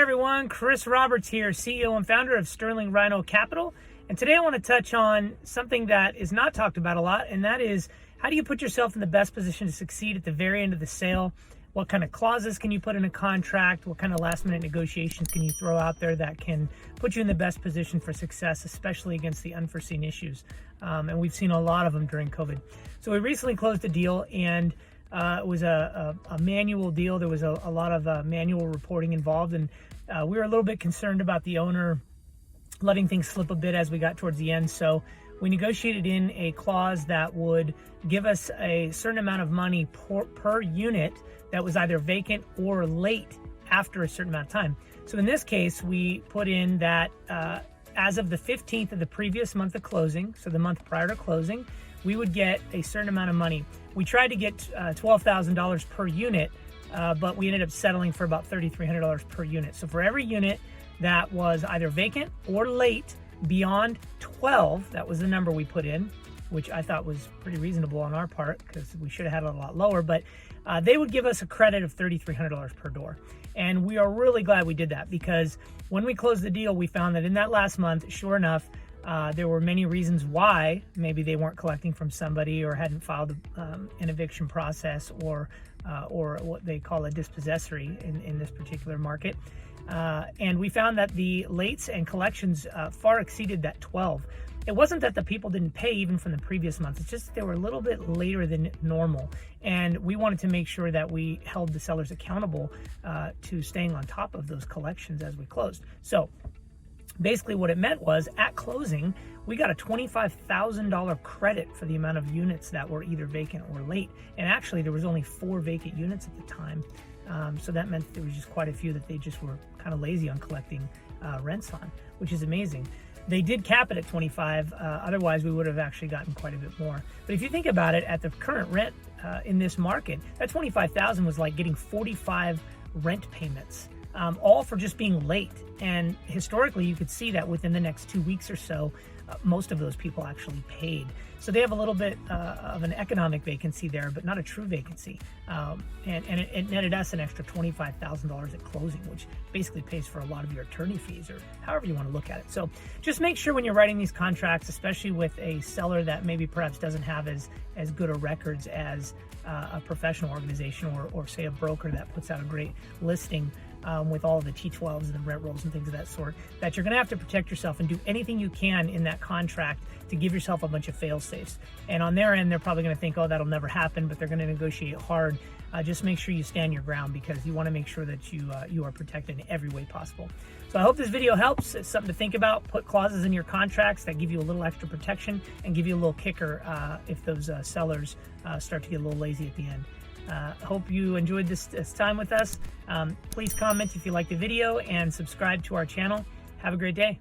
everyone, Chris Roberts here, CEO and founder of Sterling Rhino Capital. And today I want to touch on something that is not talked about a lot, and that is how do you put yourself in the best position to succeed at the very end of the sale? What kind of clauses can you put in a contract? What kind of last minute negotiations can you throw out there that can put you in the best position for success, especially against the unforeseen issues? And we've seen a lot of them during COVID. So we recently closed a deal, and it was a manual deal. There was a lot of manual reporting involved, and we were a little bit concerned about the owner letting things slip a bit as we got towards the end. So we negotiated in a clause that would give us a certain amount of money per unit that was either vacant or late after a certain amount of time. So in this case, we put in that as of the 15th of the previous month of closing, so the month prior to closing, we would get a certain amount of money. We tried to get $12,000 per unit, but we ended up settling for about $3,300 per unit. So for every unit that was either vacant or late beyond 12, that was the number we put in, which I thought was pretty reasonable on our part because we should have had it a lot lower, but they would give us a credit of $3,300 per door. And we are really glad we did that, because when we closed the deal, we found that in that last month, sure enough, there were many reasons why maybe they weren't collecting from somebody or hadn't filed an eviction process or what they call a dispossessory in this particular market. And we found that the lates and collections far exceeded that 12. It wasn't that the people didn't pay even from the previous months. It's just they were a little bit later than normal. And we wanted to make sure that we held the sellers accountable to staying on top of those collections as we closed. So basically what it meant was at closing, we got a $25,000 credit for the amount of units that were either vacant or late. And actually there was only 4 vacant units at the time. So that meant there was just quite a few that they just were kind of lazy on collecting rents on, which is amazing. They did cap it at 25, otherwise we would have actually gotten quite a bit more. But if you think about it, at the current rent in this market, that 25,000 was like getting 45 rent payments, all for just being late. And historically, you could see that within the next 2 weeks or so, most of those people actually paid. So they have a little bit of an economic vacancy there, but not a true vacancy. And it netted us an extra $25,000 at closing, which basically pays for a lot of your attorney fees, or however you want to look at it. So just make sure when you're writing these contracts, especially with a seller that maybe perhaps doesn't have as good a records as a professional organization or say a broker that puts out a great listing with all of the T12s and the rent rolls and things of that sort, that you're going to have to protect yourself and do anything you can in that contract to give yourself a bunch of fail-safes. And on their end, they're probably going to think, oh, that'll never happen, but they're going to negotiate hard. Just make sure you stand your ground, because you want to make sure that you are protected in every way possible. So I hope this video helps. It's something to think about. Put clauses in your contracts that give you a little extra protection and give you a little kicker if those sellers start to get a little lazy at the end. Hope you enjoyed this time with us. Please comment if you liked the video and subscribe to our channel. Have a great day.